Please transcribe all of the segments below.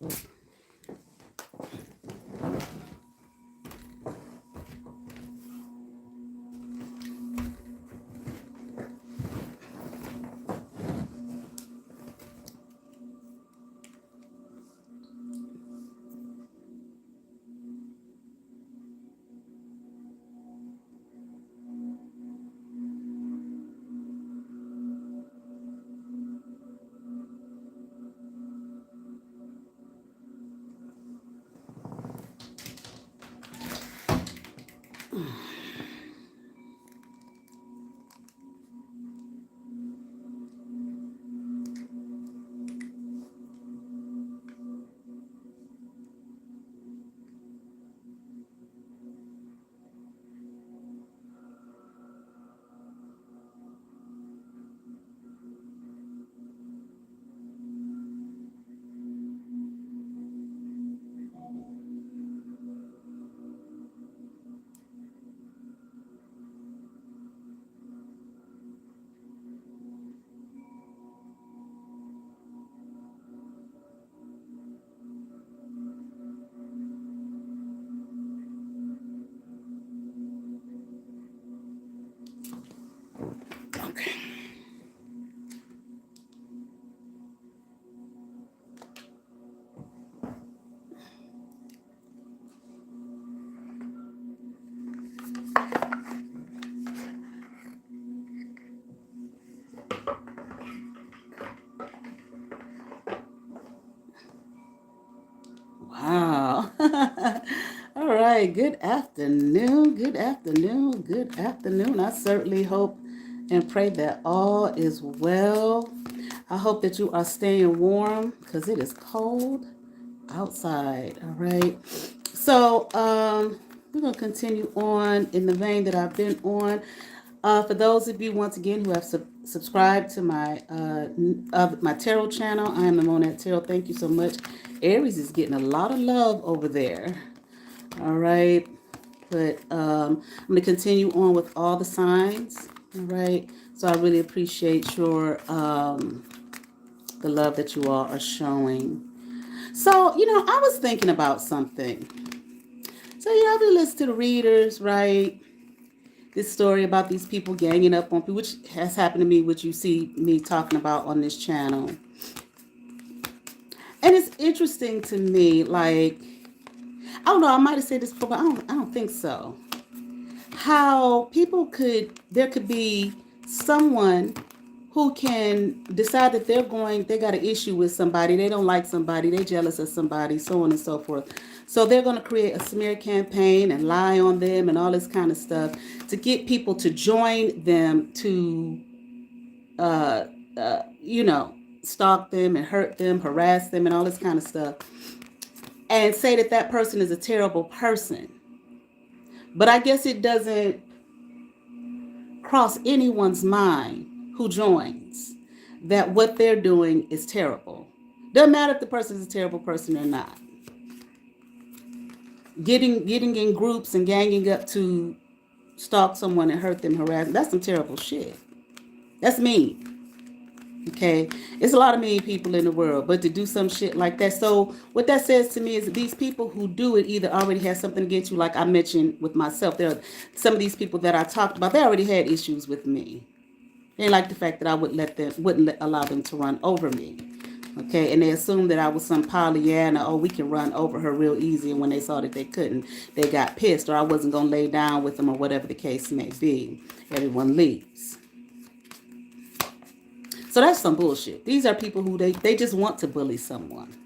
Okay. Wow. All right. Good afternoon. Good afternoon. Good afternoon. I certainly hope and pray that all is well. I hope that you are staying warm because it is cold outside. All right. So, we're going to continue on in the vein that I've been on. For those of you, once again, who have subscribed to my tarot channel, I am the Monat Tarot. Thank you so much. Aries is getting a lot of love over there. All right. But I'm going to continue on with all the signs. All right. So I really appreciate the love that you all are showing. So, I was thinking about something. So, I've been listening to the readers, right? This story about these people ganging up on people, which has happened to me, which you see me talking about on this channel. And it's interesting to me, like, I don't know, I might have said this before, but I don't think so. How there could be someone who can decide that they got an issue with somebody, they don't like somebody, they jealous of somebody, so on and so forth. So they're going to create a smear campaign and lie on them and all this kind of stuff to get people to join them to, uh, stalk them and hurt them, harass them, and all this kind of stuff, and say that that person is a terrible person. But I guess it doesn't cross anyone's mind who joins that what they're doing is terrible. Doesn't matter if the person is a terrible person or not. Getting in groups and ganging up to stalk someone and hurt them, harass them, that's some terrible shit. That's mean. Okay, it's a lot of mean people in the world, but to do some shit like that. So what that says to me is that these people who do it either already have something against you, like I mentioned with myself. There are some of these people that I talked about. They already had issues with me. They like the fact that I wouldn't allow them to run over me. Okay, and they assumed that I was some Pollyanna. Oh, we can run over her real easy. And when they saw that they couldn't, they got pissed, or I wasn't gonna lay down with them, or whatever the case may be. Everyone leaves. So that's some bullshit. These are people who they just want to bully someone.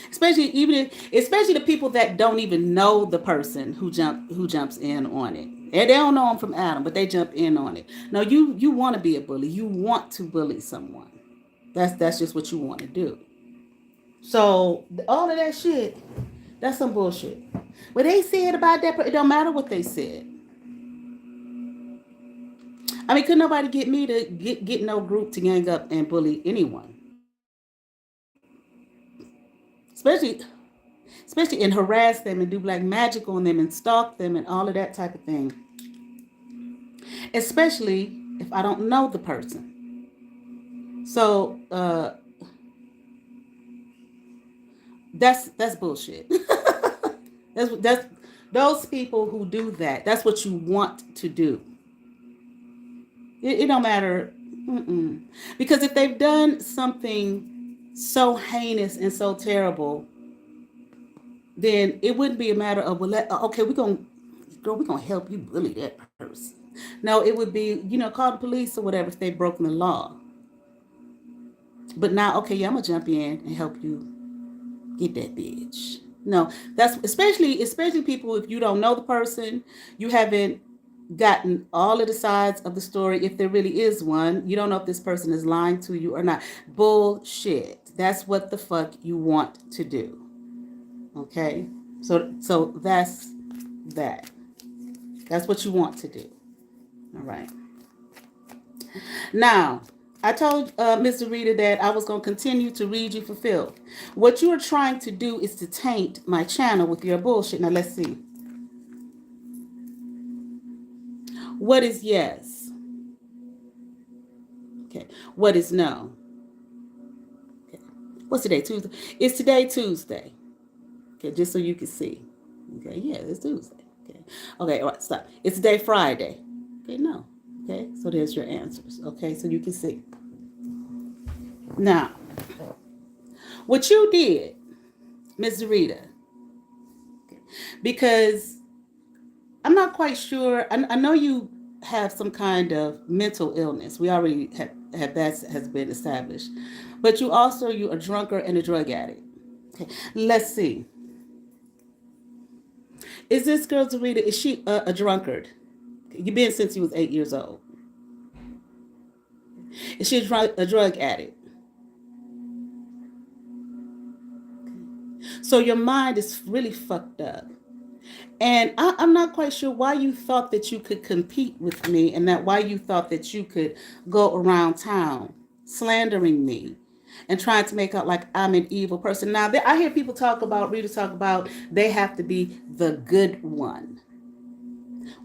Especially the people that don't even know the person who jumps in on it. And they don't know them from Adam, but they jump in on it. No, you want to be a bully. You want to bully someone. That's just what you want to do. So all of that shit, that's some bullshit. What they said about that, it don't matter what they said. I mean, could nobody get me to get no group to gang up and bully anyone, especially especially and harass them and do black magic on them and stalk them and all of that type of thing. Especially if I don't know the person. So That's bullshit. That's those people who do that. That's what you want to do. It don't matter. Mm-mm. Because if they've done something so heinous and so terrible, then it wouldn't be a matter of, well, okay, we're gonna help you bully that person. No, it would be, call the police or whatever if they've broken the law. But now, okay, yeah, I'm gonna jump in and help you get that bitch. No, that's especially people, if you don't know the person, you haven't gotten all of the sides of the story. If there really is one, you don't know if this person is lying to you or not. Bullshit. That's what the fuck you want to do. Okay? So that. That's what you want to do. All right. Now, I told Mr. Rita that I was going to continue to read you for filth. What you are trying to do is to taint my channel with your bullshit. Now, let's see. What is yes? Okay. What is no? Okay. What's today? Tuesday? Is today Tuesday? Okay, just so you can see. Okay, yeah, it's Tuesday. Okay. Okay, all right, stop. It's today Friday. Okay, no. Okay, so there's your answers. Okay, so you can see. Now, what you did, Ms. Rita, because I'm not quite sure. I know you have some kind of mental illness. We already have that has been established. But you're a drunkard and a drug addict. Okay, let's see. Is this girl Zarita, is she a drunkard? You've been since you was 8 years old. Is she a drug addict? So your mind is really fucked up. And I'm not quite sure why you thought that you could compete with me, and that why you thought that you could go around town slandering me and trying to make out like I'm an evil person. Now, I hear people readers talk about they have to be the good one.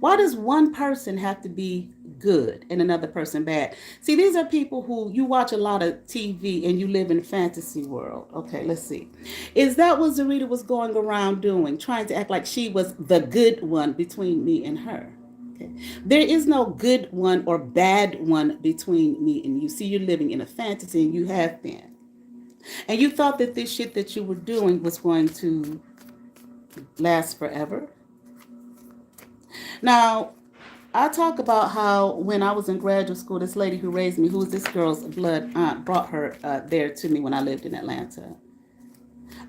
Why does one person have to be good and another person bad? See, these are people who you watch a lot of TV and you live in a fantasy world. Okay, let's see. Is that what Zarita was going around doing, trying to act like she was the good one between me and her? Okay. There is no good one or bad one between me and you. See, you're living in a fantasy and you have been. And you thought that this shit that you were doing was going to last forever. Now, I talk about how when I was in graduate school, this lady who raised me, who was this girl's blood aunt, brought her there to me when I lived in Atlanta.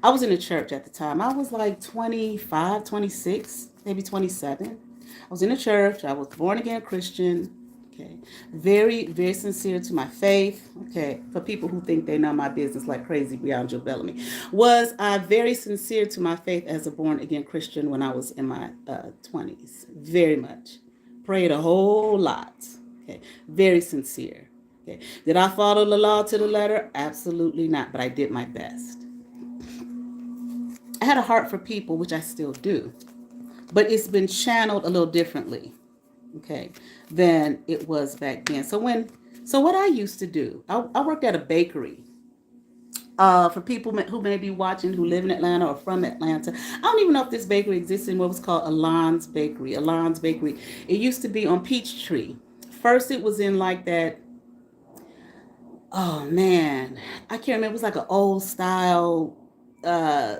I was in a church at the time. I was like 25, 26, maybe 27. I was in a church. I was born again Christian. Okay. Very, very sincere to my faith. Okay. For people who think they know my business like crazy beyond Joe Bellamy. Was I very sincere to my faith as a born again Christian when I was in my 20s? Very much. Prayed a whole lot. Okay. Very sincere. Okay. Did I follow the law to the letter? Absolutely not. But I did my best. I had a heart for people, which I still do. But it's been channeled a little differently. Okay, than it was back then. So what I used to do, I worked at a bakery. For people who may be watching who live in Atlanta or from Atlanta, I don't even know if this bakery exists in what was called Alon's Bakery. Alon's Bakery. It used to be on Peachtree. First, it was in like that. Oh man, I can't remember. It was like an old style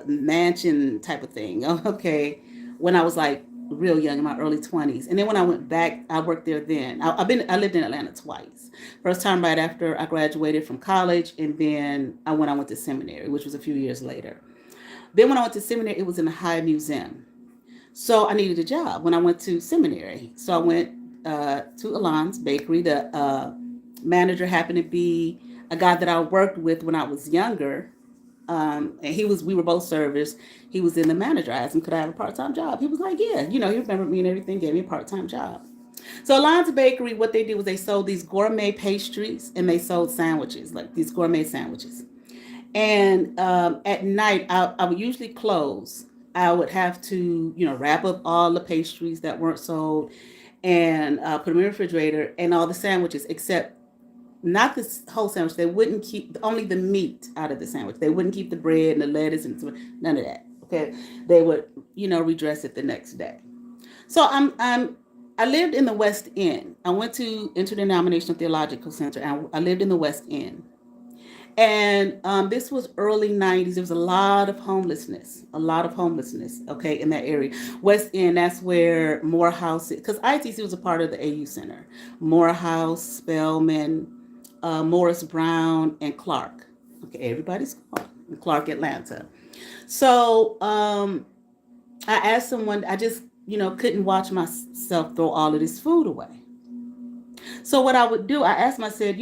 mansion type of thing. Okay, when I was like real young in my early 20s, and then when I went back, I worked there. Then I lived in Atlanta twice. First time right after I graduated from college, and then I went to seminary, which was a few years later. Then when I went to seminary, it was in the High Museum. So I needed a job when I went to seminary. So I went to Alon's Bakery. The manager happened to be a guy that I worked with when I was younger. And we were both servers. He was in the manager. I asked him, could I have a part-time job? He was like, yeah, he remembered me and everything, gave me a part-time job. So Alon's Bakery, what they did was they sold these gourmet pastries and they sold sandwiches, like these gourmet sandwiches. And at night, I would usually close. I would have to, wrap up all the pastries that weren't sold and put them in the refrigerator and all the sandwiches, except not this whole sandwich. They wouldn't keep only the meat out of the sandwich. They wouldn't keep the bread and the lettuce and none of that. Okay, they would, redress it the next day. So I lived in the West End. I went to Interdenominational Theological Center, and I lived in the West End. And this was early 90s. There was a lot of homelessness, okay, in that area. West End, that's where Morehouse, because ITC was a part of the AU Center. Morehouse, Spelman, Morris Brown, and Clark. Okay, everybody's called Clark, Atlanta. So I asked someone, I just, couldn't watch myself throw all of this food away. So what I would do, I asked him, I said,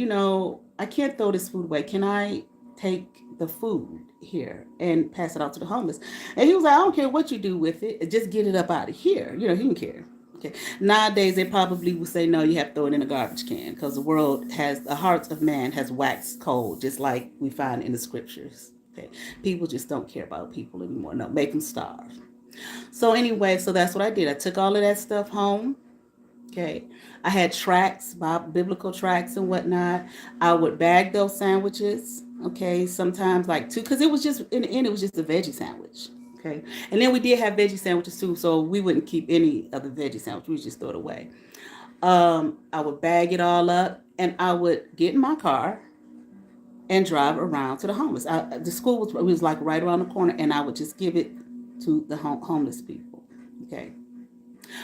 I can't throw this food away. Can I take the food here and pass it out to the homeless? And he was like, I don't care what you do with it. Just get it up out of here. He didn't care. Okay. Nowadays, they probably would say, no, you have to throw it in a garbage can because the hearts of man has waxed cold, just like we find in the scriptures. Okay. People just don't care about people anymore. No, make them starve. So anyway, so that's what I did. I took all of that stuff home. Okay. I had tracts, biblical tracts and whatnot. I would bag those sandwiches. Okay. Sometimes like two, because it was just, in the end, it was just a veggie sandwich. Okay. And then we did have veggie sandwiches too. So we wouldn't keep any of the veggie sandwich. We just throw it away. I would bag it all up and I would get in my car and drive around to the homeless. The school was like right around the corner, and I would just give it to the homeless people. Okay.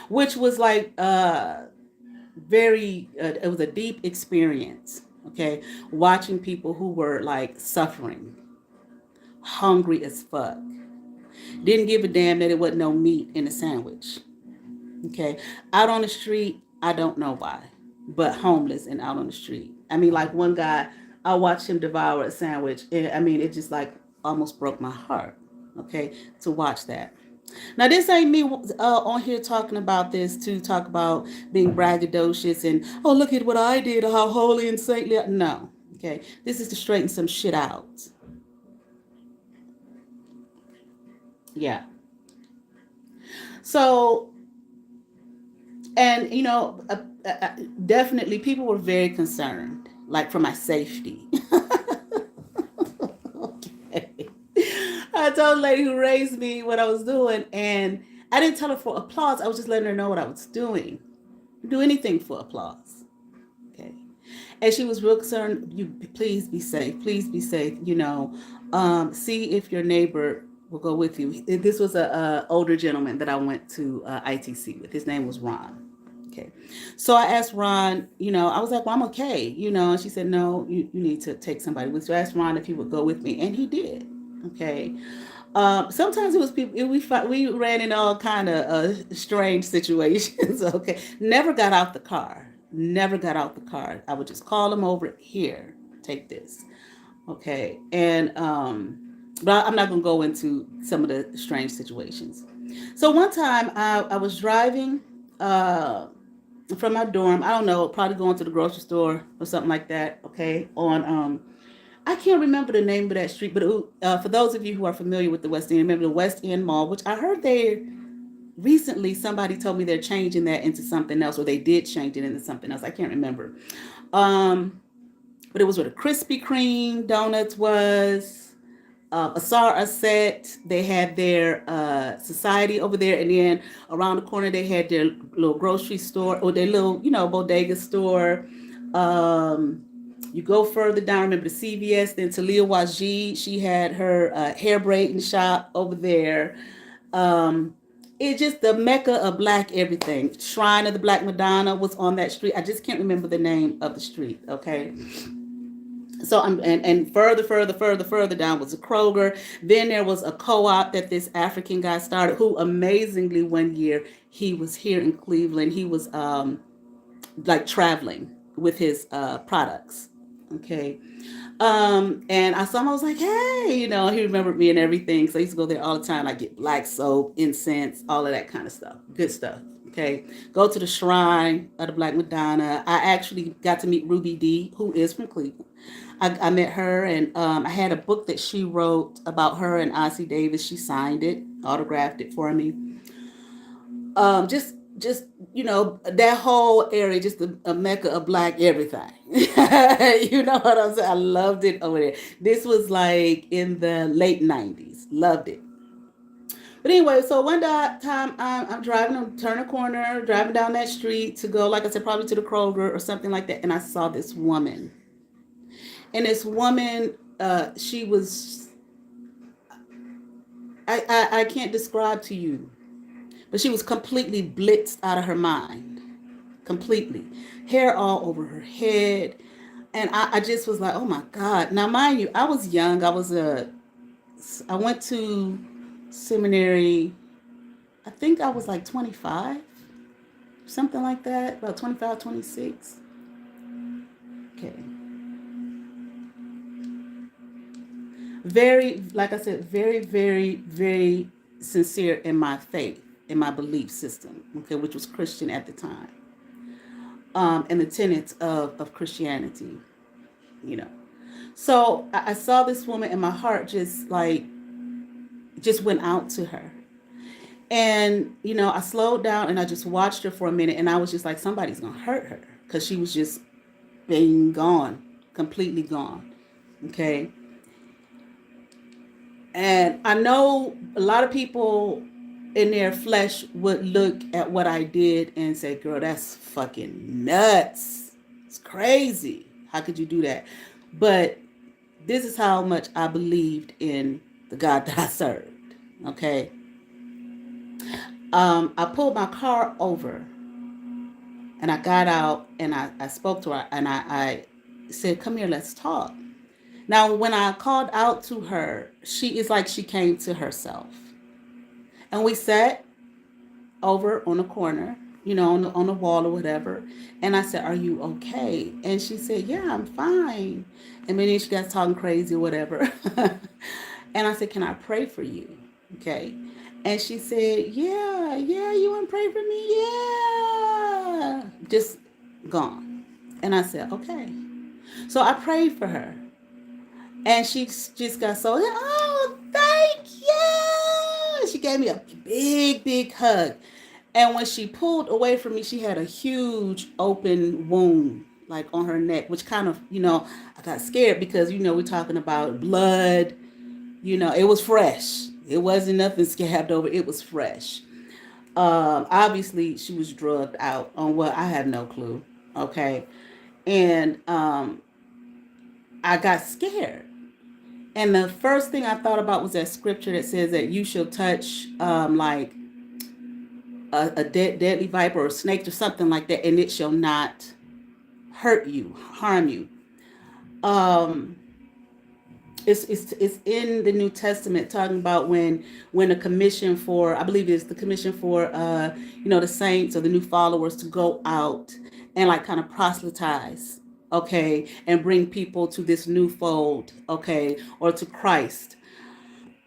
Which was like, it was a deep experience. Okay, watching people who were like suffering, hungry as fuck, didn't give a damn that it wasn't no meat in the sandwich. Okay, out on the street, I don't know why, but homeless and out on the street. I mean, like one guy, I watched him devour a sandwich, and I mean, it just like almost broke my heart. Okay, to watch that. Now, this ain't me on here talking about this to talk about being braggadocious and, oh, look at what I did, how holy and saintly. No. Okay. This is to straighten some shit out. Yeah. So, and, definitely people were very concerned, like for my safety. Okay. I told the lady who raised me what I was doing, and I didn't tell her for applause. I was just letting her know what I was doing. Do anything for applause. Okay. And she was real concerned. You please be safe. Please be safe. See if your neighbor will go with you. This was a older gentleman that I went to ITC with. His name was Ron. Okay. So I asked Ron, I was like, well, I'm okay, and she said, no, you need to take somebody with you. So I asked Ron if he would go with me, and he did. Okay. Sometimes it was people, we ran in all kind of strange situations. Okay. Never got out the car. Never got out the car. I would just call them over here, take this. Okay. And, but I'm not going to go into some of the strange situations. So one time I was driving, from my dorm, I don't know, probably going to the grocery store or something like that. Okay. I can't remember the name of that street, but for those of you who are familiar with the West End, remember the West End Mall, which I heard they recently, somebody told me they're changing that into something else, or they did change it into something else. I can't remember. But it was where the Krispy Kreme donuts was, Asar Asset. They had their society over there, and then around the corner they had their little grocery store or their little, bodega store. You go further down, remember the CVS, then Talia Wajid, she had her hair braiding shop over there. It's just the mecca of black everything. Shrine of the Black Madonna was on that street. I just can't remember the name of the street, okay? So and further down was a Kroger. Then there was a co-op that this African guy started, who amazingly one year he was here in Cleveland. He was like traveling with his products. Okay. And I saw him, I was like, hey, he remembered me and everything. So I used to go there all the time. I get black soap, incense, all of that kind of stuff. Good stuff. Okay. Go to the Shrine of the Black Madonna. I actually got to meet Ruby D, who is from Cleveland. I met her, and I had a book that she wrote about her and Ossie Davis. She signed it, autographed it for me. Just just, that whole area, just a mecca of black everything. You know what I'm saying? I loved it over there. This was like in the late 90s. Loved it. But anyway, so one time I'm driving, turn a corner, driving down that street to go, like I said, probably to the Kroger or something like that. And I saw this woman. And this woman, she was, I can't describe to you, but she was completely blitzed out of her mind. Completely. Hair all over her head. And I just was like, oh my God. Now, mind you, I was young. I went to seminary. I think I was like 25, something like that, about 25, 26. Okay. Very, like I said, very, very, very sincere in my faith, in my belief system, okay, which was Christian at the time, and the tenets of Christianity, you know. So I saw this woman and my heart just went out to her. And, I slowed down and I just watched her for a minute and I was just like, somebody's going to hurt her because she was just being gone, completely gone. Okay. And I know a lot of people in their flesh would look at what I did and say, girl, that's fucking nuts. It's crazy. How could you do that? But this is how much I believed in the God that I served. Okay. I pulled my car over and I got out and I spoke to her and I said, come here, let's talk. Now, when I called out to her, she is like she came to herself. And we sat over on a corner, on the wall or whatever. And I said, are you okay? And she said, yeah, I'm fine. And then she got talking crazy or whatever. And I said, can I pray for you? Okay. And she said, yeah, you want to pray for me? Yeah. Just gone. And I said, okay. So I prayed for her. And she just got so, oh, thank you. She gave me a big, big hug. And when she pulled away from me, she had a huge open wound, like on her neck, which kind of, I got scared because, we're talking about blood. It was fresh. It wasn't nothing scabbed over. It was fresh. Obviously, she was drugged out on what I have no clue. Okay. And I got scared. And the first thing I thought about was that scripture that says that you shall touch like a deadly viper or a snake or something like that, and it shall not hurt you, harm you. Um, it's in the New Testament talking about when a commission for, I believe it's the commission for the saints or the new followers to go out and like kind of proselytize, okay, and bring people to this new fold, okay, or to Christ.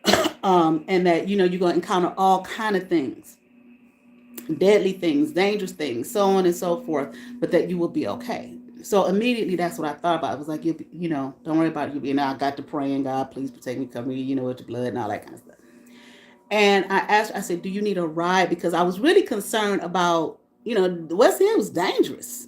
And that you're going to encounter all kind of things, deadly things, dangerous things, so on and so forth, but that you will be okay. So immediately that's what I thought about. It was like, don't worry about it. I got to praying, God, please protect me, cover me, with your blood and all that kind of stuff. And I asked, I said, do you need a ride? Because I was really concerned about, the West End was dangerous,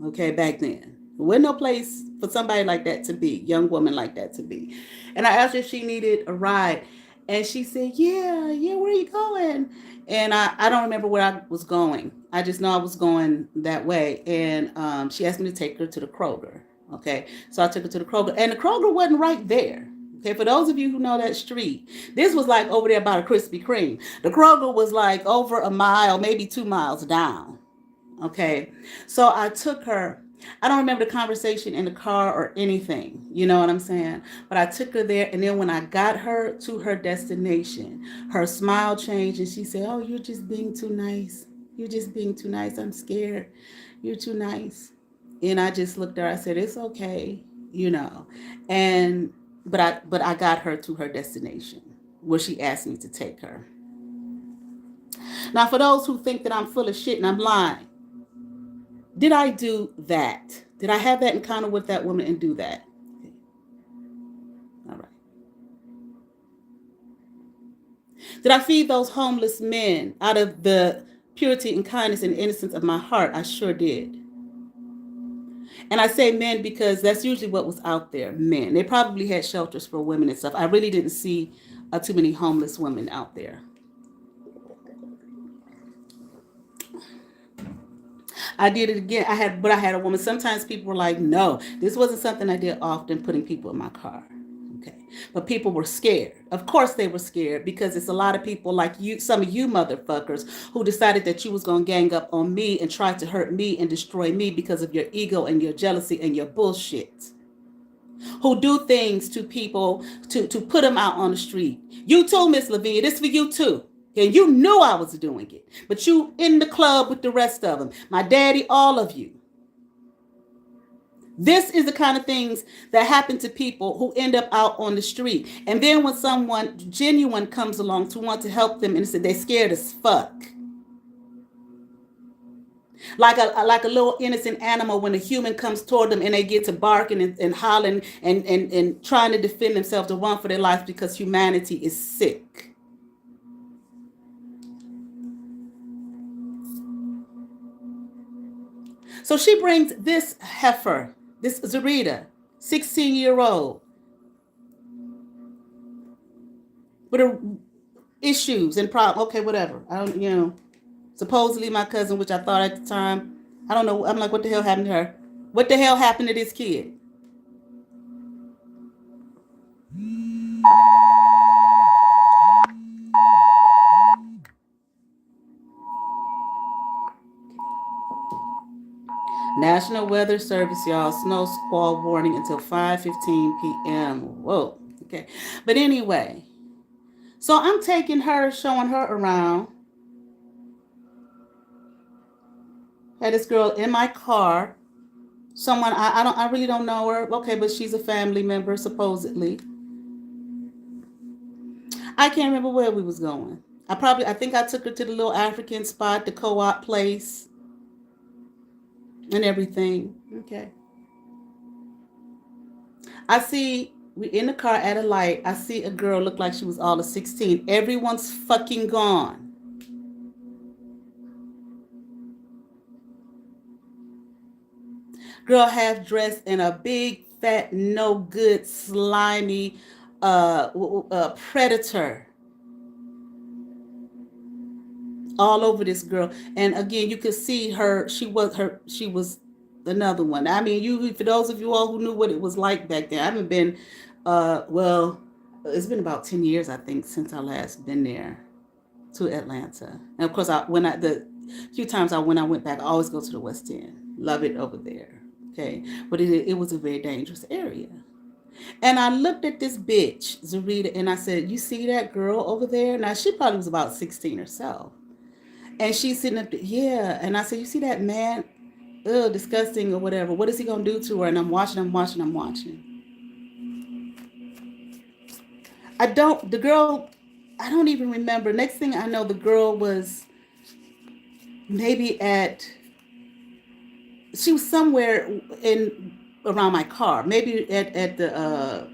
okay, back then. There was no place for somebody like that to be, young woman like that to be. And I asked her if she needed a ride. And she said, yeah, where are you going? And I don't remember where I was going. I just know I was going that way. And she asked me to take her to the Kroger. Okay. So I took her to the Kroger. And the Kroger wasn't right there. Okay, for those of you who know that street, this was like over there by the Krispy Kreme. The Kroger was like over a mile, maybe 2 miles down. Okay, so I took her. I don't remember the conversation in the car or anything. You know what I'm saying? But I took her there, and then when I got her to her destination, her smile changed, and she said, "Oh, you're just being too nice. You're just being too nice. I'm scared. You're too nice." And I just looked at her. I said, "It's okay, and but I got her to her destination where she asked me to take her. Now, for those who think that I'm full of shit and I'm lying, did I do that? Did I have that encounter with that woman and do that? Okay. All right. Did I feed those homeless men out of the purity and kindness and innocence of my heart, I sure did. And I say men because that's usually what was out there. Men. They probably had shelters for women and stuff. I really didn't see too many homeless women out there. I did it again. I had a woman. Sometimes people were like, "No, this wasn't something I did often, putting people in my car." Okay, but people were scared. Of course, they were scared because it's a lot of people like you, some of you motherfuckers, who decided that you was gonna gang up on me and try to hurt me and destroy me because of your ego and your jealousy and your bullshit. Who do things to people to put them out on the street. You too, Miss Lavinia. This for you too. And you knew I was doing it, but you in the club with the rest of them. My daddy, all of you. This is the kind of things that happen to people who end up out on the street. And then when someone genuine comes along to want to help them, and they're scared as fuck. Like a little innocent animal when a human comes toward them and they get to barking and hollering and trying to defend themselves to run for their lives because humanity is sick. So she brings this heifer, this Zarita, 16-year-old, with her issues and problems. Okay, whatever. I don't, supposedly my cousin, which I thought at the time, I don't know. I'm like, what the hell happened to her? What the hell happened to this kid? National Weather Service, y'all, snow squall warning until 5:15 p.m. Whoa. Okay. But anyway, so I'm taking her, showing her around. Had this girl in my car. Someone I really don't know her. Okay, but she's a family member supposedly. I can't remember where we was going. I think I took her to the little African spot, the co-op place, and everything. Okay. I see we in the car at a light. I see a girl look like she was all of 16. Everyone's fucking gone. Girl half dressed in a big fat no good slimy predator all over this girl. And again, you could see her. She was another one. I mean, you, for those of you all who knew what it was like back then. I haven't been well, it's been about 10 years I think since I last been there to Atlanta. And of course the few times I went back, I always go to the West End. Love it over there. Okay. But it was a very dangerous area. And I looked at this bitch, Zarita, and I said, "You see that girl over there?" Now she probably was about 16 herself. And she's sitting up there, yeah. And I said, "You see that man? Ugh, disgusting or whatever. What is he gonna do to her?" And I'm watching. The girl, I don't even remember. Next thing I know, the girl was maybe she was somewhere around my car, maybe at the,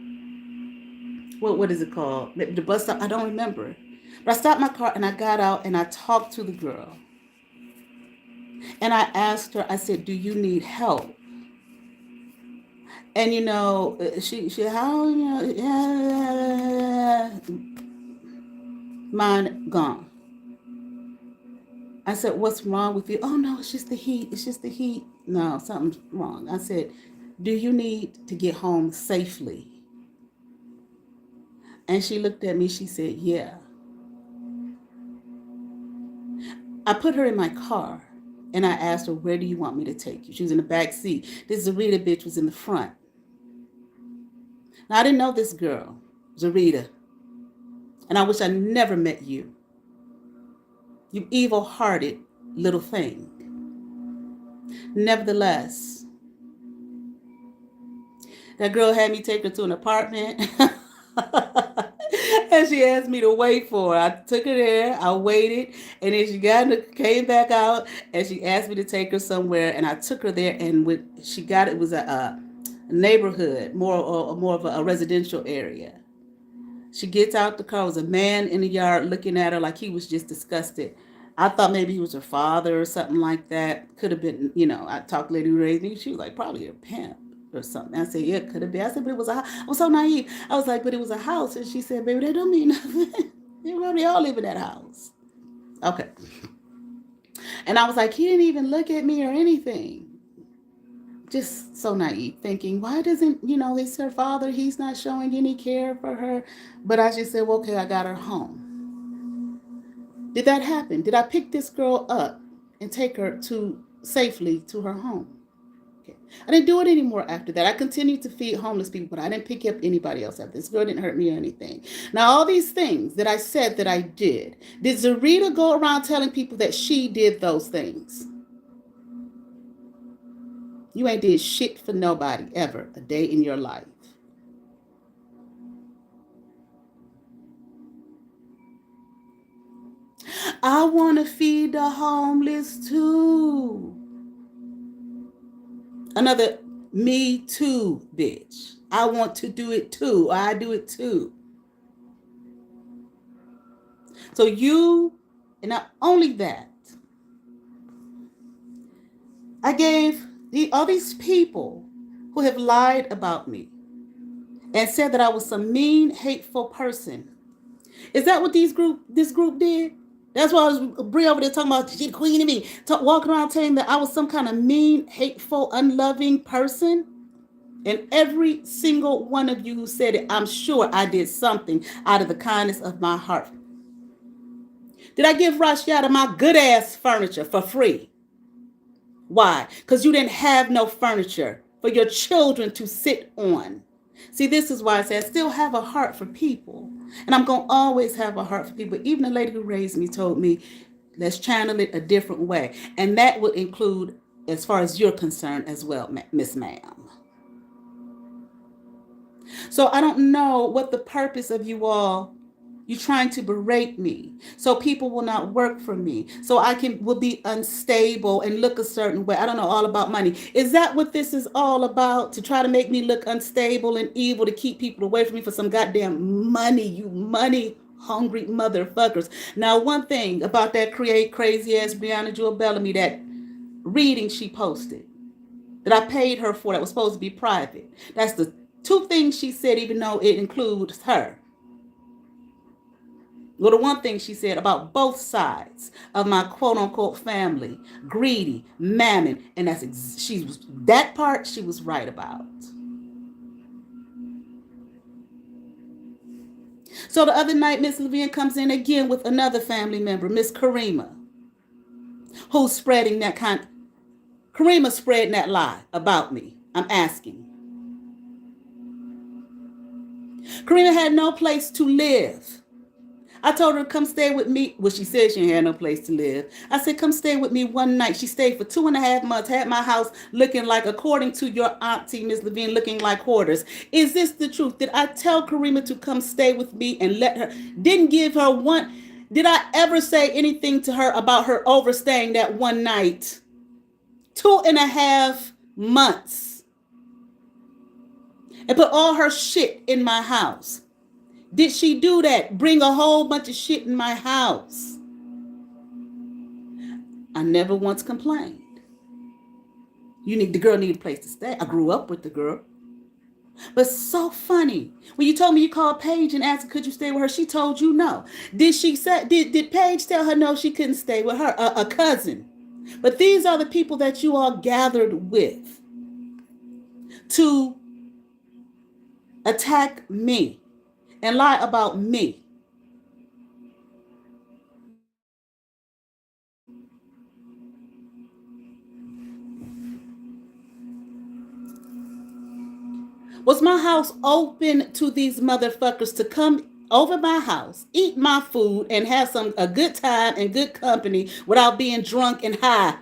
what is it called? The bus stop, I don't remember. But I stopped my car and I got out and I talked to the girl. And I asked her, I said, "Do you need help?" And she how yeah, mine gone. I said, "What's wrong with you?" "Oh no, it's just the heat. It's just the heat." "No, something's wrong." I said, "Do you need to get home safely?" And she looked at me. She said, "Yeah." I put her in my car and I asked her, "Where do you want me to take you?" She was in the back seat. This Zarita bitch was in the front. Now, I didn't know this girl, Zarita, and I wish I never met you. You evil-hearted little thing. Nevertheless, that girl had me take her to an apartment. And she asked me to wait for her. I took her there. I waited, and then she came back out, and she asked me to take her somewhere, and I took her there. And it was a neighborhood, more of a residential area. She gets out the car. There was a man in the yard looking at her like he was just disgusted. I thought maybe he was her father or something like that. Could have been, I talked to the lady who raised me. She was like, probably a pimp or something. I said, yeah, it could have been. I said, but it was a house. I was so naive. I was like, but it was a house. And she said, baby, that don't mean nothing. They all live in that house. Okay. And I was like, he didn't even look at me or anything. Just so naive, thinking, why doesn't, it's her father. He's not showing any care for her. But I just said, well, okay, I got her home. Did that happen? Did I pick this girl up and take her safely to her home? Okay. I didn't do it anymore after that. I continued to feed homeless people, but I didn't pick up anybody else after this. Girl didn't hurt me or anything. Now, all these things that I said that I did Zarita go around telling people that she did those things? You ain't did shit for nobody ever a day in your life. I want to feed the homeless too. Another me too, bitch. I want to do it too. I do it too. So and not only that, I gave all these people who have lied about me and said that I was some mean, hateful person. Is that what this group did? That's why I was Brie over there talking about she the queen of me, walking around saying that I was some kind of mean, hateful, unloving person. And every single one of you who said it, I'm sure I did something out of the kindness of my heart. Did I give Rashada my good ass furniture for free? Why? Because you didn't have no furniture for your children to sit on. See, this is why I say I still have a heart for people. And I'm going to always have a heart for people. Even the lady who raised me told me, let's channel it a different way. And that would include, as far as you're concerned as well, Miss Ma'am. So I don't know what the purpose of you trying to berate me so people will not work for me, so I will be unstable and look a certain way. I don't know all about money. Is that what this is all about? To try to make me look unstable and evil to keep people away from me for some goddamn money, you money hungry motherfuckers. Now, one thing about that crazy ass Brianna Jewel Bellamy, that reading she posted that I paid her for that was supposed to be private. That's the two things she said, even though it includes her. Well, the one thing she said about both sides of my quote unquote family, greedy, mammon, and that part she was right about. So the other night, Miss Levine comes in again with another family member, Miss Karima, who's spreading that Karima spreading that lie about me. I'm asking. Karima had no place to live. I told her to come stay with me. Well, she said she had no place to live. I said, come stay with me one night. She stayed for 2.5 months, had my house looking like, according to your auntie, Miss Levine, looking like hoarders. Is this the truth? Did I tell Karima to come stay with me and let her, didn't give her one, did I ever say anything to her about her overstaying that one night? 2.5 months. And put all her shit in my house. Did she do that? Bring a whole bunch of shit in my house? I never once complained. The girl needed a place to stay. I grew up with the girl. But so funny. When you told me you called Paige and asked her, could you stay with her? She told you no. Did Paige tell her no, she couldn't stay with her? A cousin. But these are the people that you all gathered with to attack me and lie about me. Was my house open to these motherfuckers to come over my house, eat my food, and have a good time and good company without being drunk and high?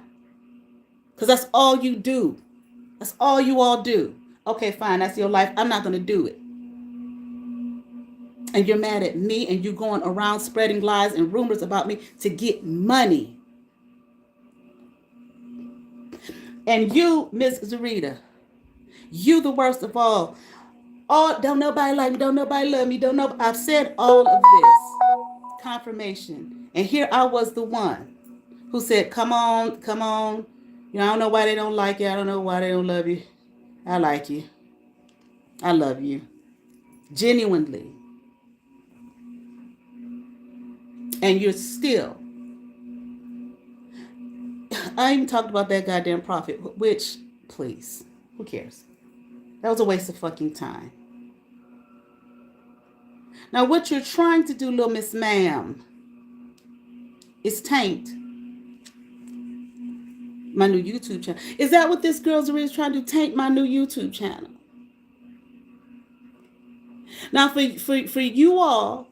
Because that's all you do. That's all you all do. Okay, fine, that's your life. I'm not going to do it. And you're mad at me and you're going around spreading lies and rumors about me to get money. And you, Miss Zarita, you the worst of all. Don't nobody like me, don't nobody love me, don't know. I've said all of this confirmation. And here I was the one who said, come on, come on. You know, I don't know why they don't like you. I don't know why they don't love you. I like you. I love you. Genuinely. And you're still. I even talked about that goddamn prophet, which, please, who cares? That was a waste of fucking time. Now, what you're trying to do, little Miss Ma'am, is taint my new YouTube channel. Is that what this girl's really trying to do? Taint my new YouTube channel? Now, for you all,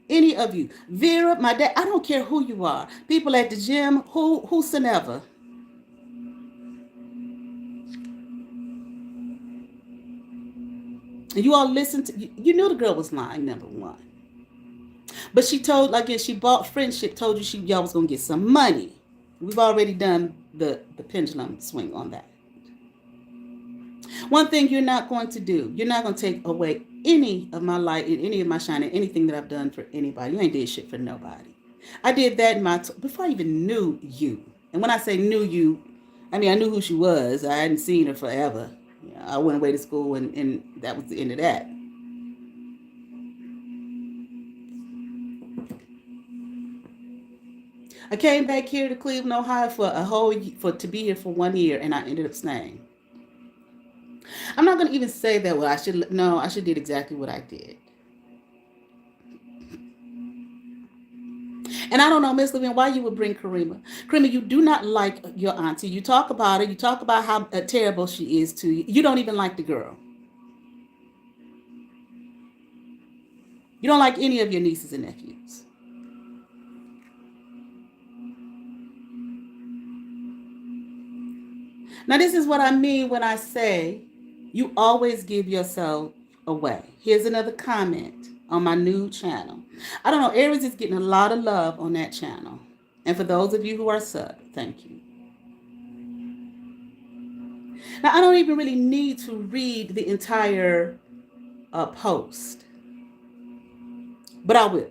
any of you, Vera, my dad, I don't care who you are, people at the gym, whosoever. And you all listened to, you knew the girl was lying, number one. But she told, like, she bought friendship, told you y'all was going to get some money. We've already done the pendulum swing on that. One thing you're not going to do, you're not going to take away any of my light, any of my shine, and anything that I've done for anybody. You ain't did shit for nobody. I did that before I even knew you. And when I say knew you, I mean, I knew who she was. I hadn't seen her forever. I went away to school, and that was the end of that. I came back here to Cleveland, Ohio to be here for 1 year, and I ended up staying. I'm not going to even say that. Well, I should did exactly what I did. And I don't know, Miss Levine, why you would bring Karima. Karima, you do not like your auntie. You talk about her. You talk about how terrible she is to you. You don't even like the girl. You don't like any of your nieces and nephews. Now, this is what I mean when I say you always give yourself away. Here's another comment on my new channel. I don't know, Aries is getting a lot of love on that channel. And for those of you who are sub, thank you. Now, I don't even really need to read the entire post, but I will.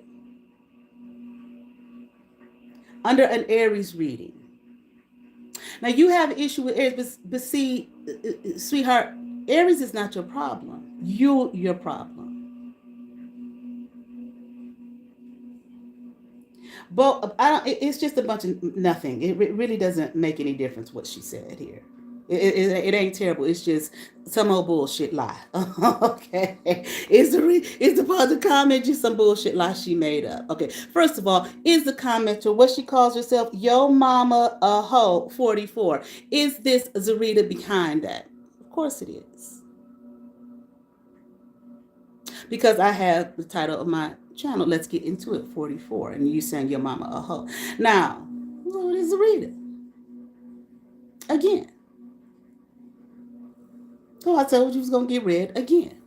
Under an Aries reading. Now, you have an issue with Aries, but see, sweetheart, Aries is not your problem. You're your problem. But it's just a bunch of nothing. It really doesn't make any difference what she said here. It ain't terrible. It's just some old bullshit lie. Okay. It's the positive comment just some bullshit lie she made up. Okay. First of all, is the commenter what she calls herself? Yo mama a hoe 44. Is this Zarita behind that? Of course it is. Because I have the title of my channel, Let's Get Into It 44, and you saying your mama a hoe. Now, what is Zarita? Again. So I told you was going to get read again.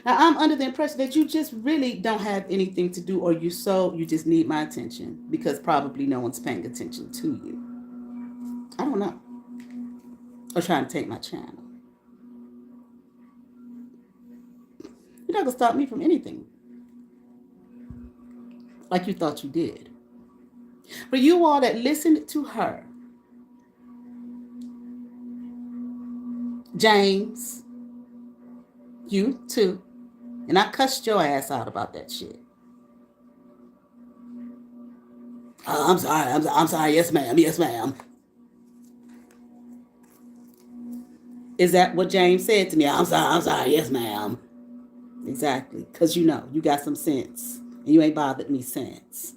Now, I'm under the impression that you just really don't have anything to do, or you just need my attention because probably no one's paying attention to you. I don't know. Or trying to take my channel. You're not going to stop me from anything like you thought you did. For you all that listened to her, James, you too, and I cussed your ass out about that shit. Oh, I'm sorry. I'm sorry. Yes, ma'am. Yes, ma'am. Is that what James said to me? I'm sorry. I'm sorry. Yes, ma'am. Exactly. Because you got some sense. And you ain't bothered me since.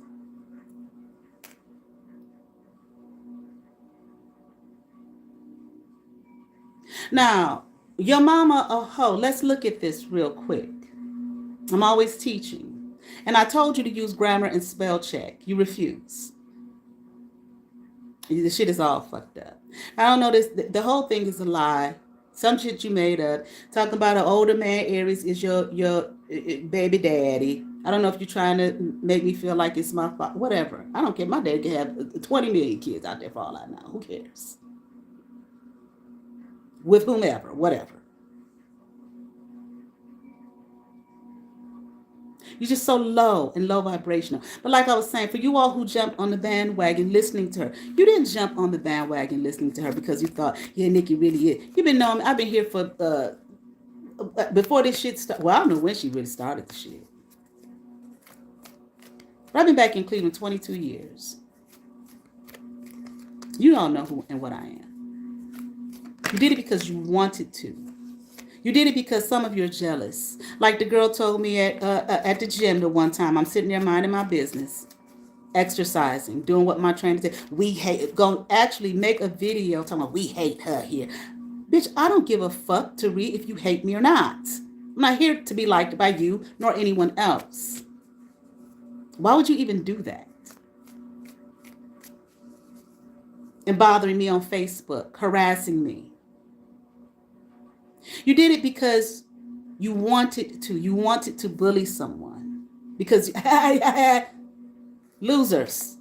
Now, your mama a hoe. Let's look at this real quick. I'm always teaching. And I told you to use grammar and spell check. You refuse. The shit is all fucked up. I don't know this. The whole thing is a lie. Some shit you made up. Talking about an older man, Aries, is your baby daddy. I don't know if you're trying to make me feel like it's my fault. Whatever. I don't care. My dad can have 20 million kids out there for all I know. Who cares? With whomever. Whatever. You're just so low and low vibrational. But like I was saying, for you all who jumped on the bandwagon listening to her, you didn't jump on the bandwagon listening to her because you thought, yeah, Nikki really is. You've been knowing me. I've been here for before this shit started. Well, I don't know when she really started the shit. But I've been back in Cleveland 22 years. You don't know who and what I am. You did it because you wanted to. You did it because some of you are jealous. Like the girl told me at the gym the one time. I'm sitting there minding my business, exercising, doing what my trainer said. We hate. Going to actually make a video talking about we hate her here. Bitch, I don't give a fuck to read if you hate me or not. I'm not here to be liked by you nor anyone else. Why would you even do that? And bothering me on Facebook, harassing me. You did it because you wanted to. You wanted to bully someone. Because losers.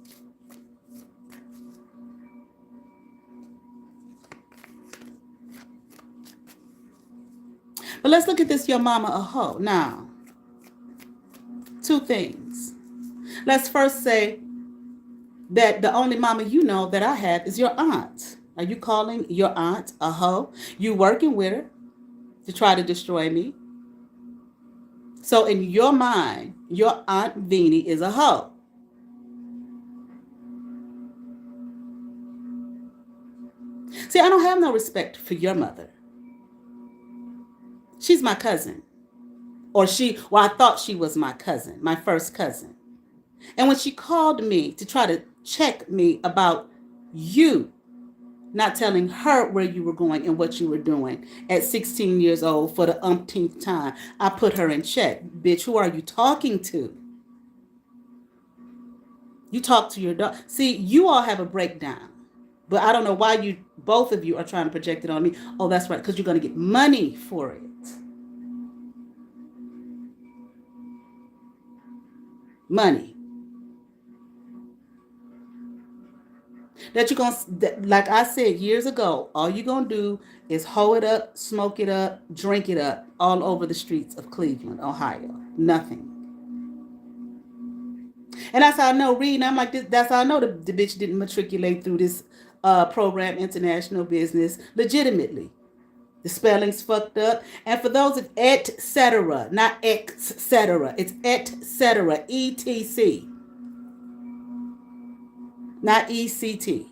But let's look at this, your mama a hoe. Now, two things. Let's first say that the only mama you know that I have is your aunt. Are you calling your aunt a hoe? You working with her to try to destroy me? So in your mind, your Aunt Beanie is a hoe. See, I don't have no respect for your mother. She's my cousin. Well, I thought she was my cousin, my first cousin. And when she called me to try to check me about you, not telling her where you were going and what you were doing at 16 years old for the umpteenth time, I put her in check. Bitch, who are you talking to? You talk to your dog. See, you all have a breakdown. But I don't know why both of you are trying to project it on me. Oh, that's right, because you're going to get money for it. Money. That you're going to, like I said years ago, all you're going to do is hoe it up, smoke it up, drink it up all over the streets of Cleveland, Ohio. Nothing. And that's how I know reading. I'm like, that's how I know the bitch didn't matriculate through this program, international business, legitimately. The spelling's fucked up. And for those of etc., not etc., it's etc., ETC, not ECT.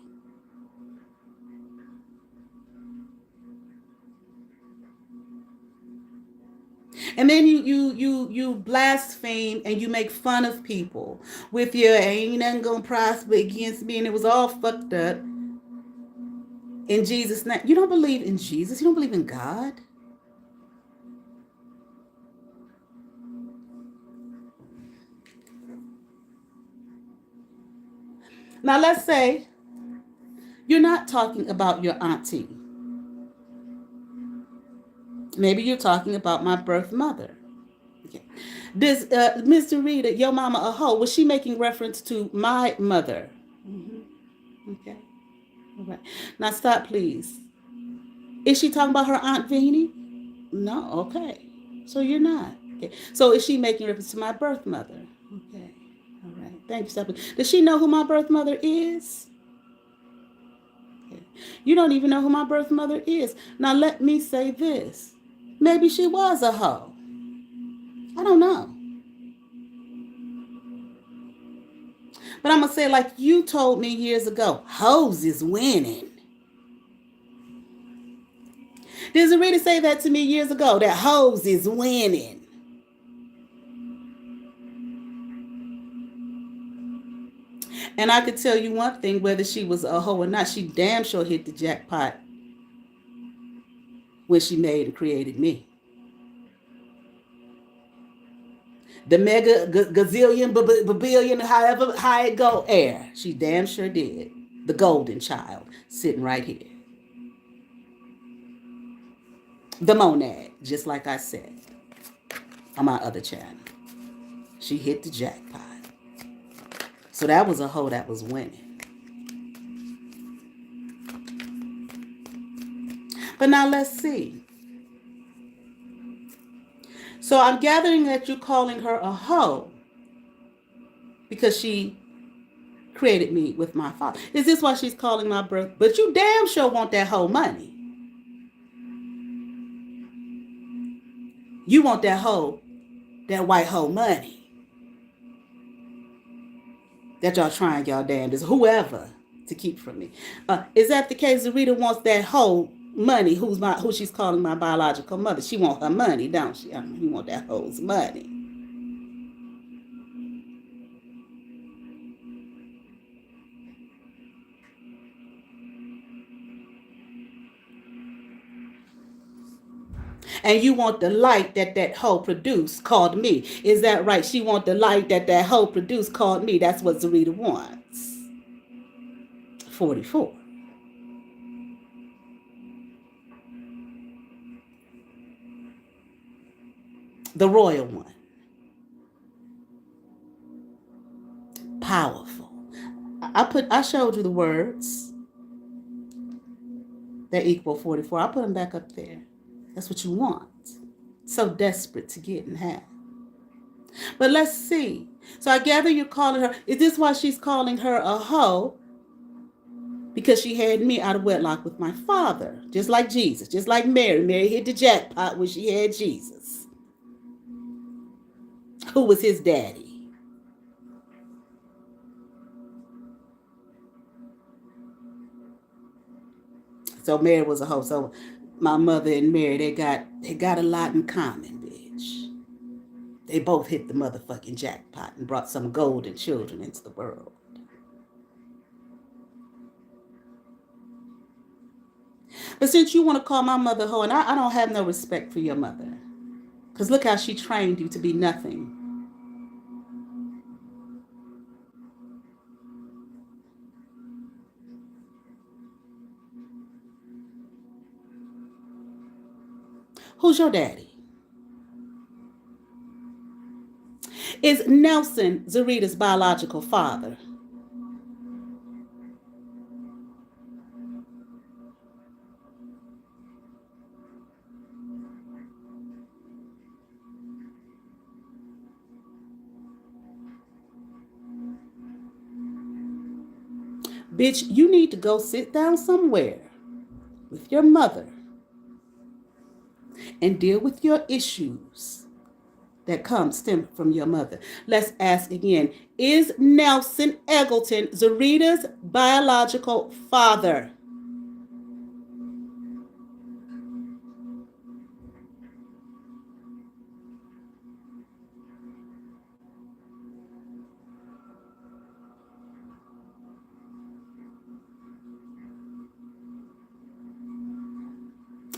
And then you blaspheme and you make fun of people with your ain't nothing gonna prosper against me, and it was all fucked up. In Jesus' name. You don't believe in Jesus? You don't believe in God? Now let's say you're not talking about your auntie. Maybe you're talking about my birth mother. Okay. This Mr. Rita, your mama a hoe, was she making reference to my mother? Mm-hmm. Okay. All right. Now stop, please. Is she talking about her Aunt Vinnie? No. Okay. So you're not. Okay. So is she making reference to my birth mother? Okay. All right. Thank you, stop. Does she know who my birth mother is? Okay. You don't even know who my birth mother is. Now let me say this. Maybe she was a hoe. I don't know. But I'm going to say, like you told me years ago, hoes is winning. Did Zarita say that to me years ago, that hoes is winning? And I could tell you one thing, whether she was a hoe or not, she damn sure hit the jackpot when she made and created me. The mega gazillion, billion, however high it go, air. She damn sure did. The golden child sitting right here. The monad, just like I said on my other channel. She hit the jackpot. So that was a hoe that was winning. But now let's see. So I'm gathering that you're calling her a hoe because she created me with my father. Is this why she's calling my birth? But you damn sure want that hoe money. You want that hoe, that white hoe money. That y'all trying y'all damnedest, whoever, to keep from me. Is that the case? Zarita wants that hoe money. Who she's calling my biological mother? She want her money, don't she? You want that hoe's money. And you want the light that that hoe produced called me. Is that right? She want the light that that hoe produced called me. That's what Zarita wants. 44. The royal one. Powerful. I showed you the words that equal 44. I put them back up there. That's what you want. So desperate to get and have. But let's see. So I gather you're calling her. Is this why she's calling her a hoe? Because she had me out of wedlock with my father. Just like Jesus. Just like Mary. Mary hit the jackpot when she had Jesus. Who was his daddy? So Mary was a hoe. So my mother and Mary, they got a lot in common, bitch. They both hit the motherfucking jackpot and brought some golden children into the world. But since you want to call my mother hoe, and I don't have no respect for your mother. Because look how she trained you to be nothing. Who's your daddy? Is Nelson Zarita's biological father? Bitch, you need to go sit down somewhere with your mother and deal with your issues that stem from your mother. Let's ask again. Is Nelson Eggleton Zarita's biological father?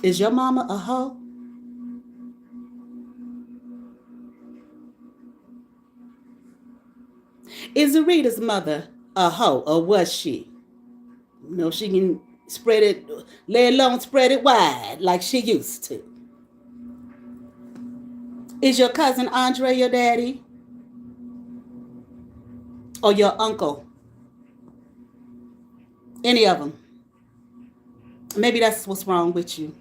Is your mama a hoe? Is Zarita's mother a hoe, or was she? You know, she can spread it, let alone spread it wide like she used to. Is your cousin Andre your daddy? Or your uncle? Any of them? Maybe that's what's wrong with you.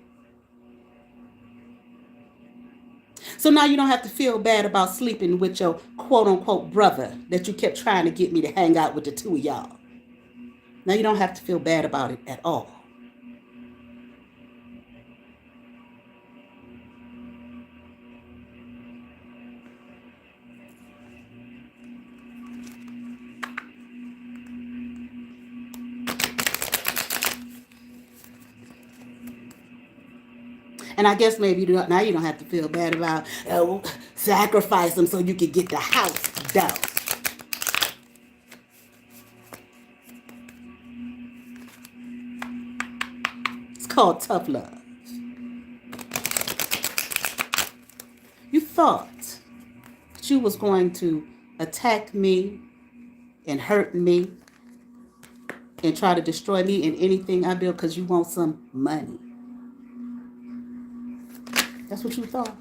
So now you don't have to feel bad about sleeping with your quote unquote brother that you kept trying to get me to hang out with the two of y'all. Now you don't have to feel bad about it at all. And I guess maybe now you don't have to feel bad about sacrifice them so you can get the house done. It's called tough love. You thought that you was going to attack me and hurt me and try to destroy me in anything I build because you want some money. That's what you thought.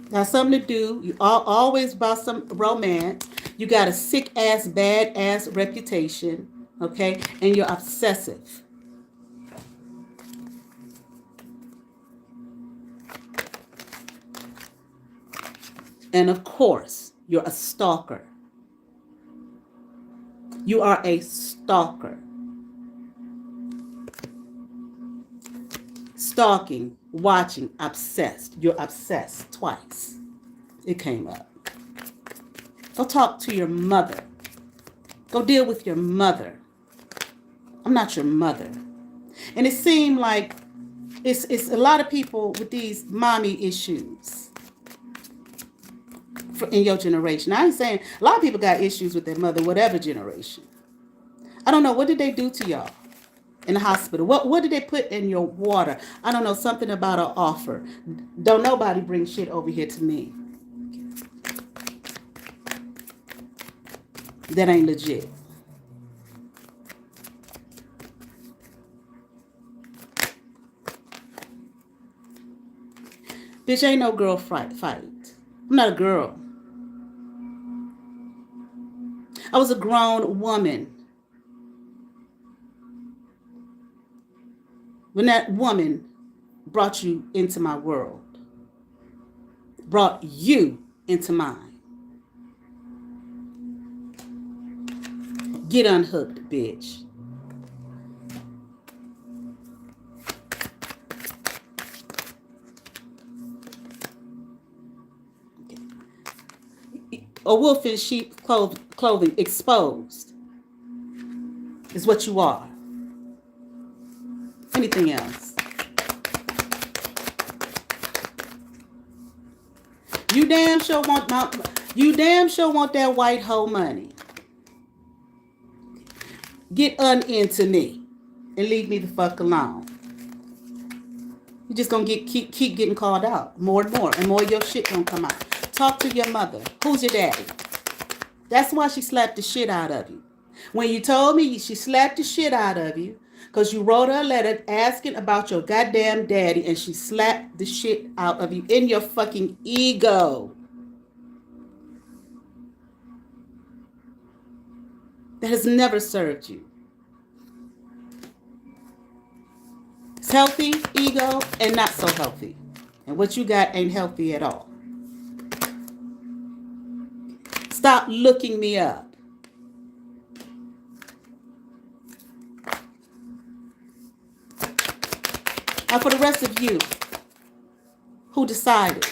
Got something to do. You always about some romance. You got a sick ass, bad ass reputation, okay? And you're obsessive. And of course, you're a stalker. You are a stalker. Stalking, watching, obsessed. You're obsessed twice. It came up. Go talk to your mother. Go deal with your mother. I'm not your mother. And it seemed like it's a lot of people with these mommy issues in your generation. I ain't saying a lot of people got issues with their mother, whatever generation. I don't know. What did they do to y'all in the hospital? What did they put in your water? I don't know. Something about an offer. Don't nobody bring shit over here to me that ain't legit. Bitch, ain't no girl fight. I'm not a girl. I was a grown woman when that woman brought you into my world, brought you into mine. Get unhooked, bitch. A wolf in sheep clothing, exposed, is what you are. Anything else? You damn sure want that white hoe money. Get into me and leave me the fuck alone. You're just gonna keep getting called out more and more, and more of your shit gonna come out. Talk to your mother. Who's your daddy? That's why she slapped the shit out of you. When you told me she slapped the shit out of you because you wrote her a letter asking about your goddamn daddy, and she slapped the shit out of you in your fucking ego. That has never served you. It's healthy ego and not so healthy. And what you got ain't healthy at all. Stop looking me up. Now for the rest of you who decided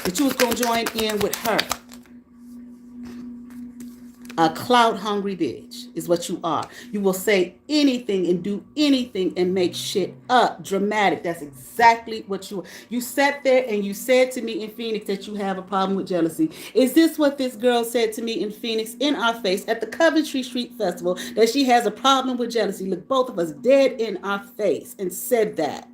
that you was going to join in with her, a clout-hungry bitch is what you are. You will say anything and do anything and make shit up. Dramatic. That's exactly what you are. You sat there and you said to me in Phoenix that you have a problem with jealousy. Is this what this girl said to me in Phoenix in our face at the Coventry Street Festival, that she has a problem with jealousy? Look, both of us dead in our face and said that.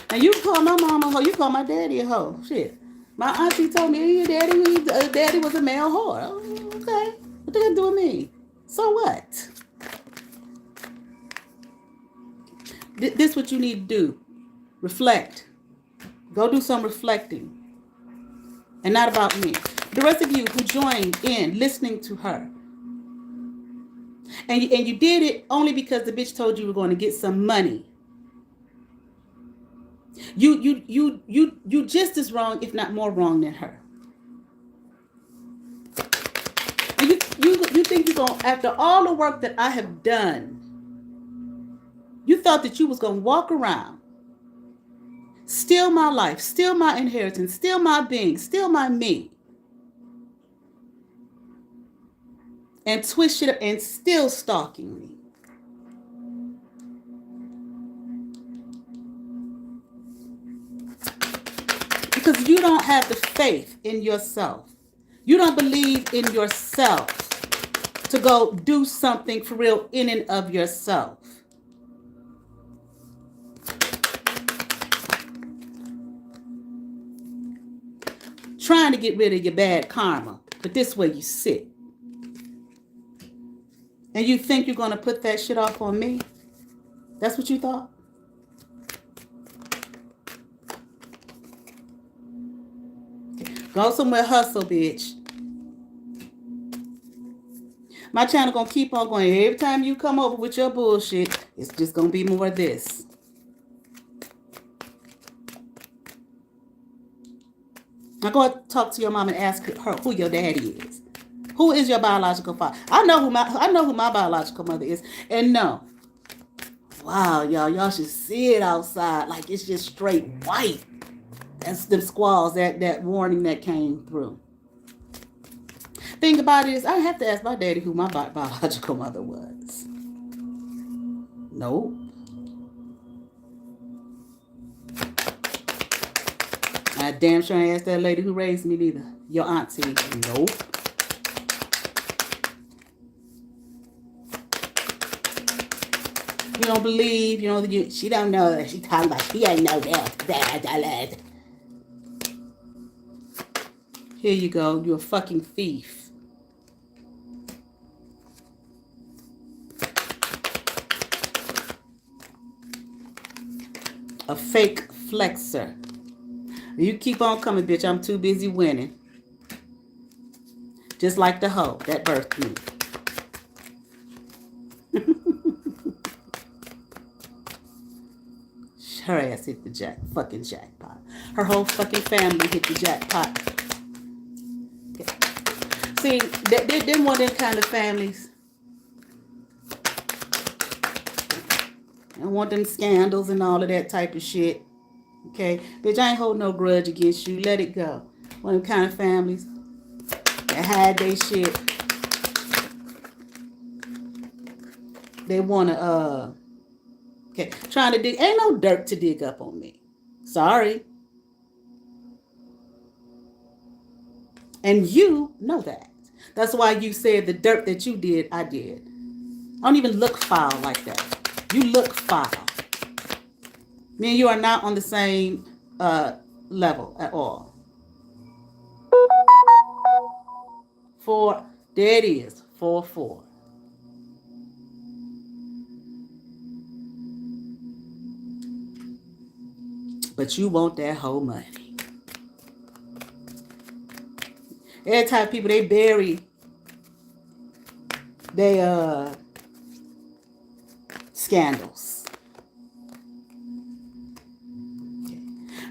And you call my mama a hoe, you call my daddy a hoe. Shit. My auntie told me your daddy was a male whore. Oh, okay. What they gonna do with me? So what? This what you need to do. Reflect. Go do some reflecting. And not about me. The rest of you who joined in listening to her. And you did it only because the bitch told you you were going to get some money. You just as wrong, if not more wrong than her. And you think you're going, after all the work that I have done, you thought that you was going to walk around, steal my life, steal my inheritance, steal my being, steal my me, and twist it up and still stalking me. Because you don't have the faith in yourself. You don't believe in yourself to go do something for real in and of yourself. Trying to get rid of your bad karma, but this way you sit. And you think you're going to put that shit off on me? That's what you thought? Go somewhere, hustle, bitch. My channel gonna keep on going. Every time you come over with your bullshit, it's just gonna be more of this. Now go and talk to your mom and ask her who your daddy is. Who is your biological father? I know who my biological mother is. And no. Wow, y'all should see it outside. Like it's just straight white. That's the squalls, that warning that came through. Thing about it is, I have to ask my daddy who my biological mother was. Nope. I damn sure ain't asked that lady who raised me neither. Your auntie. Nope. You don't believe, she don't know. She talking about she ain't know that. Here you go. You're a fucking thief. A fake flexer. You keep on coming, bitch. I'm too busy winning. Just like the hoe that birthed me. Her ass hit the fucking jackpot. Her whole fucking family hit the jackpot. Okay. See, they're one of them kind of families. I want them scandals and all of that type of shit. Okay? Bitch, I ain't holding no grudge against you. Let it go. One of them kind of families that hide they shit. They want to, okay, trying to dig. Ain't no dirt to dig up on me. Sorry. And you know that. That's why you said the dirt that you did, I did. I don't even look foul like that. You look foul. Me and you are not on the same level at all. There it is. 4-4. But you want that whole money. Every time people, they bury they scandals.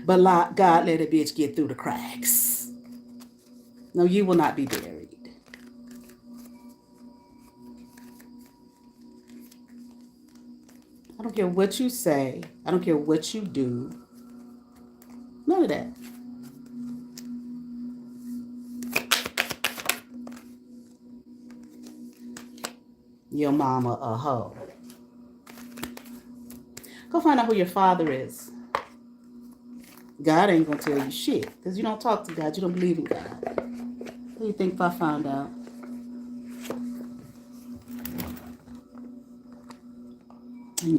But God let a bitch get through the cracks. No, you will not be buried. I don't care what you say. I don't care what you do. None of that. Your mama a hoe. Go find out who your father is. God ain't gonna tell you shit because you don't talk to God. You don't believe in God. What do you think if I found out?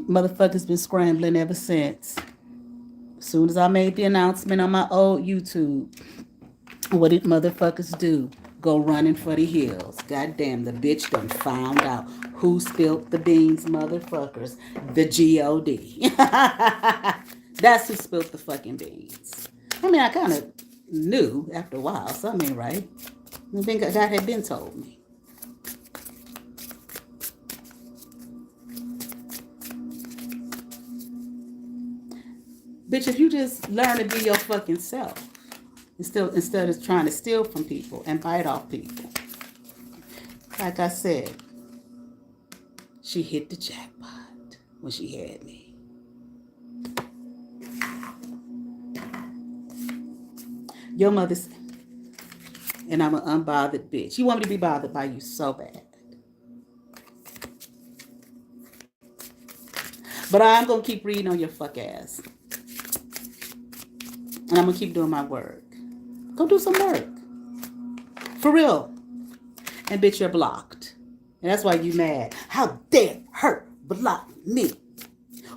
Motherfuckers been scrambling ever since. As soon as I made the announcement on my old YouTube, what did motherfuckers do? Go running for the hills. Goddamn, the bitch done found out who spilled the beans, motherfuckers. The G-O-D. That's who spilled the fucking beans. I mean, I kind of knew after a while. Something ain't right. I think God had been told me. Bitch, if you just learn to be your fucking self, instead of trying to steal from people and bite off people. Like I said, she hit the jackpot when she had me. Your mother's, and I'm an unbothered bitch. You want me to be bothered by you so bad. But I'm going to keep reading on your fuck ass. And I'm going to keep doing my work. Go do some work. For real. And bitch, you're blocked. And that's why you mad. How dare her block me?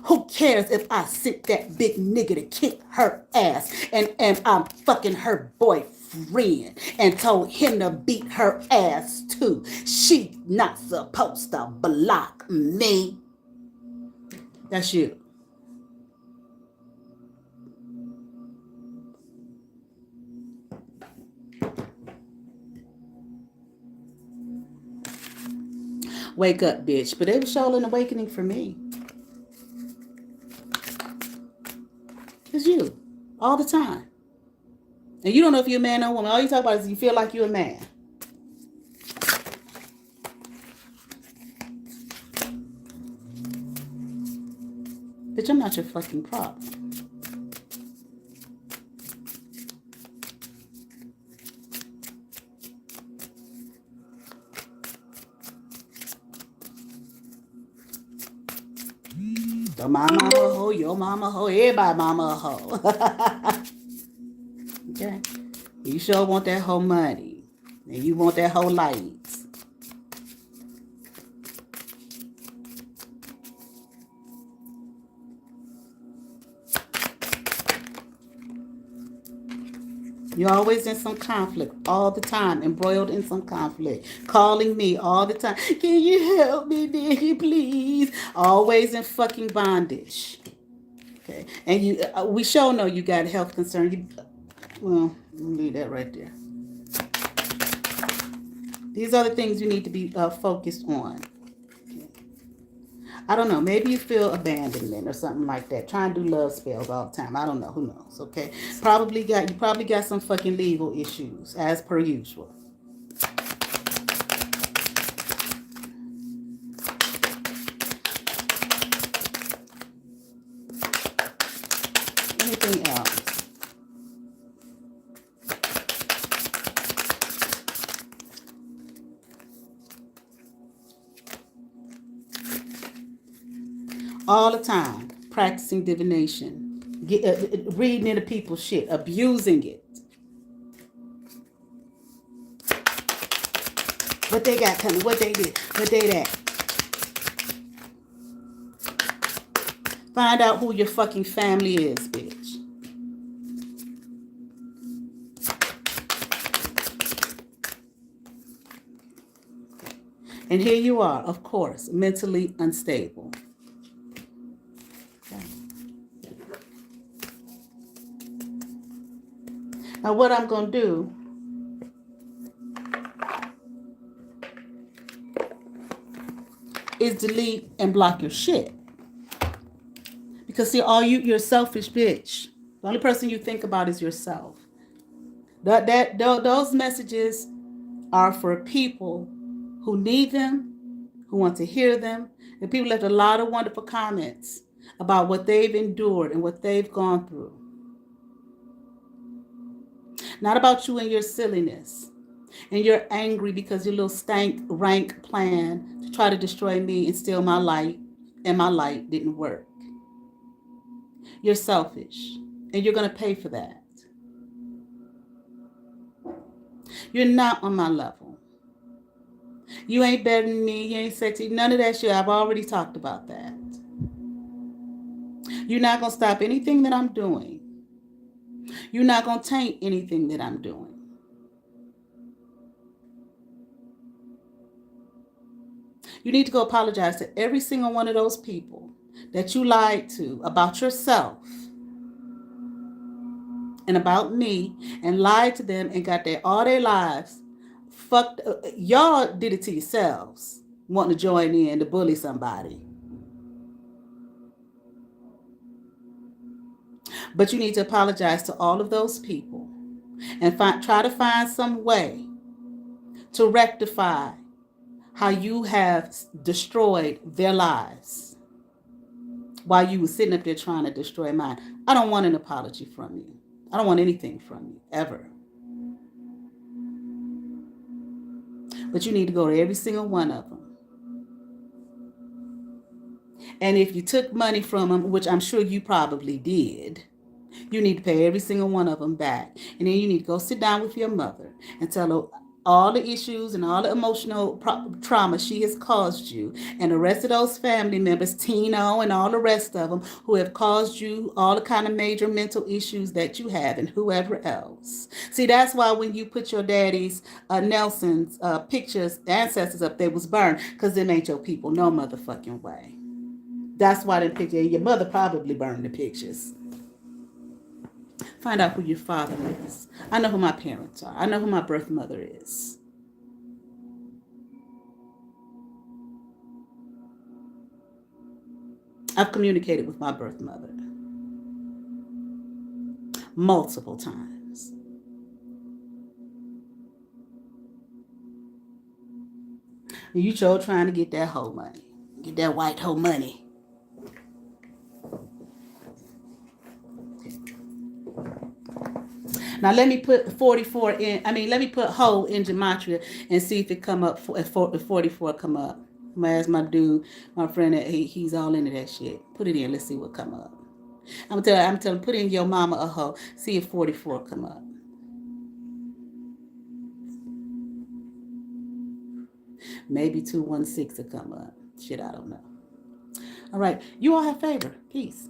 Who cares if I sent that big nigga to kick her ass and I'm fucking her boyfriend and told him to beat her ass too? She not supposed to block me. That's you. Wake up, bitch. But it was surely an awakening for me. It's you. All the time. And you don't know if you're a man or a woman. All you talk about is you feel like you're a man. Bitch, I'm not your fucking problem. The mama a hoe, your mama a hoe, everybody mama a hoe. Okay? You sure want that whole money. And you want that whole lights. You're always in some conflict all the time, embroiled in some conflict, calling me all the time. Can you help me, Nikki, please? Always in fucking bondage. Okay, and you, we sure know you got a health concern. Well, leave that right there. These are the things you need to be focused on. Okay. I don't know. Maybe you feel abandonment or something like that. Try and do love spells all the time. I don't know. Who knows? Okay. You probably got some fucking legal issues as per usual. Anything else? All the time, practicing divination, reading into people's shit, abusing it. What they got coming? What they did? What they that? Find out who your fucking family is, bitch. And here you are, of course, mentally unstable. Okay. Now what I'm going to do is delete and block your shit. Because see, you're a selfish bitch. The only person you think about is yourself. Those messages are for people who need them, who want to hear them. And people left a lot of wonderful comments about what they've endured and what they've gone through. Not about you and your silliness. And you're angry because your little stank rank plan to try to destroy me and steal my light, and my light didn't work. You're selfish, and you're going to pay for that. You're not on my level. You ain't better than me. You ain't sexy. None of that shit. I've already talked about that. You're not going to stop anything that I'm doing. You're not going to taint anything that I'm doing. You need to go apologize to every single one of those people that you lied to about yourself and about me, and lied to them and got all their lives fucked. Y'all did it to yourselves, wanting to join in to bully somebody. But you need to apologize to all of those people and try to find some way to rectify how you have destroyed their lives while you were sitting up there trying to destroy mine. I don't want an apology from you. I don't want anything from you, ever. But you need to go to every single one of them. And if you took money from them, which I'm sure you probably did, you need to pay every single one of them back. And then you need to go sit down with your mother and tell her all the issues and all the emotional trauma she has caused you, and the rest of those family members, Tino and all the rest of them, who have caused you all the kind of major mental issues that you have, and whoever else. See, that's why when you put your daddy's Nelson's pictures, ancestors up there was burned, because them ain't your people no motherfucking way. That's why them pictures, your mother probably burned the pictures. Find out who your father is. I know who my parents are. I know who my birth mother is. I've communicated with my birth mother multiple times. You sure trying to get that whole money. Get that white hoe money. Now let me put 44 in. I mean, let me put hoe in gematria and see if it come up. If 44 come up. I'm gonna ask my dude, my friend, that he's all into that shit. Put it in. Let's see what come up. I'm telling. Put in your mama a hoe. See if 44 come up. Maybe 216 will come up. Shit, I don't know. All right. You all have favor. Peace.